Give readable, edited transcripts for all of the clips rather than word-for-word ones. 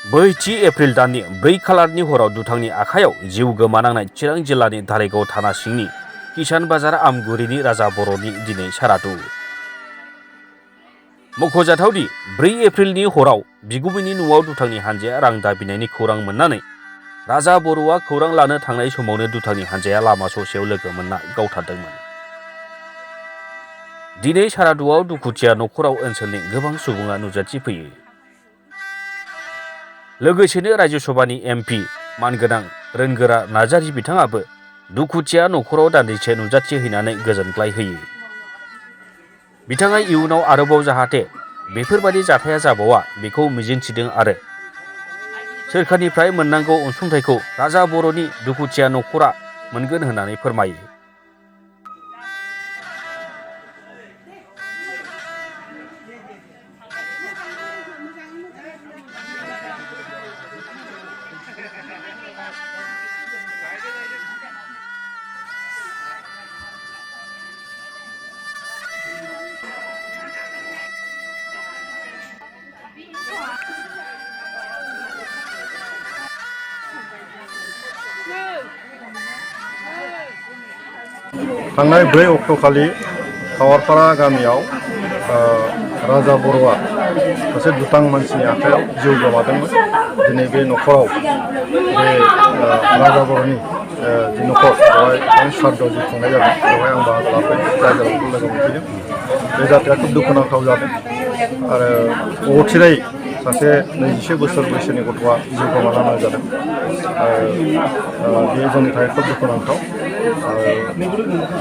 ब्रैथि एप्रिल दाननि 4 खालारनि हराव दुथांनि आखायाव जिउ गोमानांनाय चिरां जिल्लानि धाराईगाव थाना सिंनि किसान बाजार आमगुरिनि राजा बर'नि दिनै सारादु। मख'जाथावदि 4 एप्रिलनि हराव बिगुमैनि न'आव दुथांनि हानजाया रां दाबिनायनि खौरां मोननानै राजा बर'आ खौरां लानो थांनाय समावनो दुथांनि हानजाया लामा ससेयाव लोगो मोनना गावथारदोंमोन। दिनै सारादुआव दुखुथिया न'खराव ओनसोलनि गोबां सुबुङा नुजाथिफैयो। लोगोसेनो रायजो सभानि MP मानगोनां रोनगोरा नार्जारी बिथाङाबो दुखुथिया न'खराव दान्दिसे नुजाथिहैनानै गोजोनग्लाय होयो। बिथाङा इयुनाव आरोबाव जाहाथे बेफोरबादि जाथाया जाबावा बेखौ मिजिंथिदों आरो सोरखारनिफ्राय मोननांगौ अनसुंथाइखौ राजा बर'नि दुखुथिया न'खरा मोनगोन होननानै फोरमायो। थांनाय 4 अक्ट'खालि खावारपारा गामियाव राजा बर'आ सासे दुथां मानसिनि आखायाव जिउ गोमादोंमोन। दिनै बे न'खराव बे राजा बर'नि जि न'खर बेवहाय सारादु जि खुंनाय जादों बेवहाय आं बाहागो लाफैदों, रायजोफोरखौ लोगो मोनफैदों। बे जाथाया खोब दुखुनांथाव जादों आरो अथिरै सासे 21 बोसोर बैसोनि गथ'आ जिउ गोमानांनाय जादों। बेयो जोंनि थाखाय खोब दुखुनांथाव।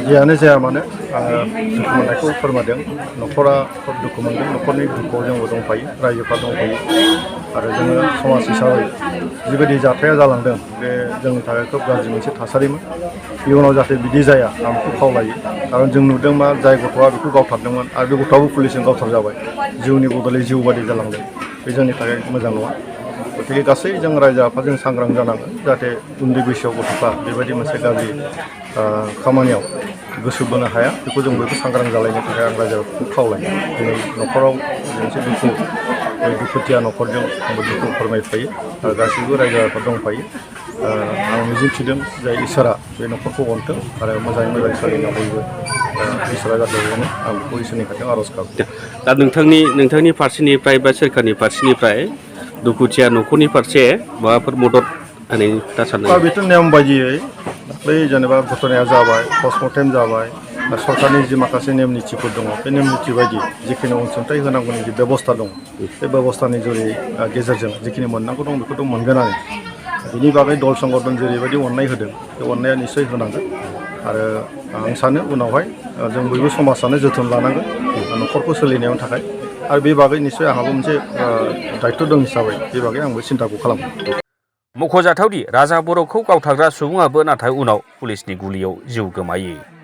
जियानो जाया मानो आङो दुखु मोननायखौ फोरमायदों। न'खरा खोब दुखु मोनदों। न'खरनि दुखुआव जोंबो दंफायो, रायजोफ्रा दंफायो आरो जोङो समाज हिसाबै जिबायदि जाथाया जालांदों बे जोंनि थाखाय खोब गाज्रि मोनसे थासारिमोन। इयुनाव जाहाथे बिदि जाया आं बेखौ खावलायो। खारन जों नुदों मा जाय गथ'आ बेखौ गावथारदोंमोन आरो बे गथ'आबो पुलिसजों गावथार जाबाय, जिउनि बदलै जिउ बादि जालांदों। बे जोंनि थाखाय मोजां नङा। गतिके गासै जों रायजो आफादजों सांग्रां जानांगोन जाहाथे उन्दै बैसोआव गथ'फ्रा बेबायदि मोनसे गाज्रि खामानियाव गोसो बोनो हाया। बेखौ जों बयबो सांग्रां जालायनो थाखाय आं रायजोफोरखौ खावलायो। दिनै न'खराव मोनसे दुखुथिया न'खरजों आंबो दुखु फोरमायफायो आरो गासैबो रायजो आफाद दंफायो। आं मिजिंथिदों जे इसोरा बे न'खरखौ अनथों आरो मोजाङै मोजां सोलिनो बयबो इसोरा जाहाथे अनो आं बेखौ इसोरनि खाथियाव आर'ज गाबो। दा नोंथांनि फारसेनिफ्राय बा सोरखारनि फारसेनिफ्राय दुखुथिया न'खरनि फारसे माबाफोर मदद होनायनि खोथा सानदों? बेथ' नेम बायदियै बै जेनेबा घटनाया जाबाय, पस्टमर्टेम जाबाय, सरकारनि जि माखासे नेम निथिफोर दङ बे नेम निथि बायदि जिखिनि अनसुंथाइ होनांगौनि जि बेबस्था दं बे बेबस्थानि गेजेरजों जिखिनि मोननांगौ दं बेखौथ' मोनगोनानो। बिनि बागै दल संगठन जेरैबायदि अननाय होदों बे अननाया निस्सय होनांगोन आरो आं सानो उनावहाय जों बयबो समाजानो जोथोन लानांगोन न'खरखौ सोलिनायनि थाखाय आरो बे बागै निस्सय आंहाबो मोनसे दायित्व दं हिसाबै बे बागै आंबो सिन्ताखौ खालामो। मख'जाथावदि राजा बर'खौ गावथारग्रा सुबुङाबो नाथाय उनाव पुलिसनि गुलियाव जिउ गोमायो।